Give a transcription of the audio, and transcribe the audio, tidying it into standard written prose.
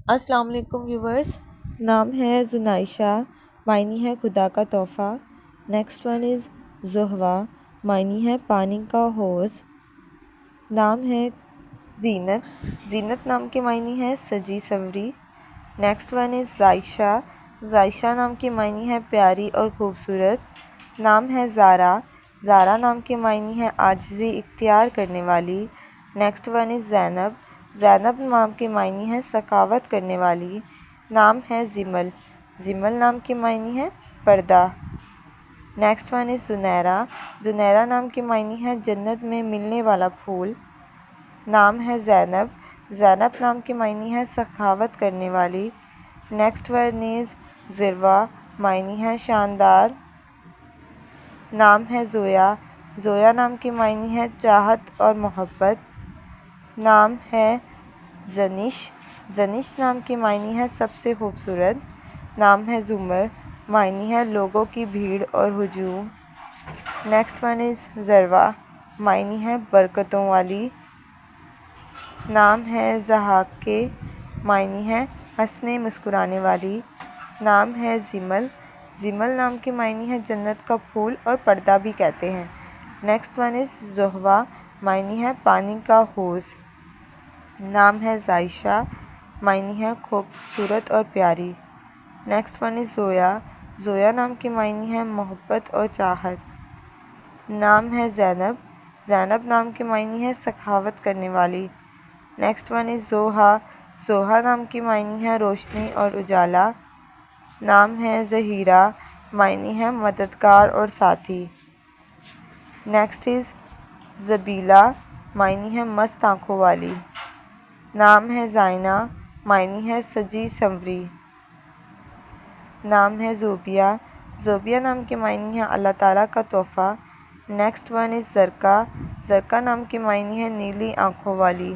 السلام علیکم ویورز. نام ہے زنائشہ، معنی ہے خدا کا تحفہ. نیکسٹ ون از زہوا، معنی ہے پانی کا حوض. نام ہے زینت، زینت نام کے معنی ہے سجی سنوری. نیکسٹ ون از زائشہ، زائشہ نام کے معنی ہے پیاری اور خوبصورت. نام ہے زارا، زارا نام کے معنی ہے عاجزی اختیار کرنے والی. نیکسٹ ون از زینب، زینب نام کے معنی ہے سخاوت کرنے والی. نام ہے زمل، زمل نام کے معنی ہے پردہ. Next one is Zunaira, Zunaira نام کے معنی ہے جنت میں ملنے والا پھول. نام ہے زینب، زینب نام کے معنی ہے سخاوت کرنے والی. نیکسٹ ون از ذروہ، معنی ہے شاندار. نام ہے زویا، زویا نام کے معنی ہے چاہت اور محبت. نام ہے زنش، زنش نام کے معنی ہے سب سے خوبصورت. نام ہے زمر، معنی ہے لوگوں کی بھیڑ اور ہجوم. نیکسٹ ون از ذروہ، معنی ہے برکتوں والی. نام ہے ضحاکہ، معنی ہے ہنسنے مسکرانے والی. نام ہے زمل، زمل نام کے معنی ہے جنت کا پھول اور پردہ بھی کہتے ہیں. نیکسٹ ون از زہوا، معنی ہے پانی کا حوض. نام ہے زائشہ، معنی ہے خوبصورت اور پیاری. Next one is Zoya, Zoya نام کے معنی ہے محبت اور چاہت. نام ہے زینب، زینب نام کے معنی ہے سخاوت کرنے والی. نیکسٹ ون از زوہا، زوہا نام کے معنی ہے روشنی اور اجالا. نام ہے ظہیرہ، معنی ہے مددگار اور ساتھی. نیکسٹ از زبیلہ، معنی ہے مست آنکھوں والی. نام ہے زائنہ، معنی ہے سجی سنوری. نام ہے زوبیہ، زوبیہ نام کے معنی ہے اللہ تعالیٰ کا تحفہ. Next one is Zarqa, Zarqa نام کے معنی ہے نیلی آنکھوں والی.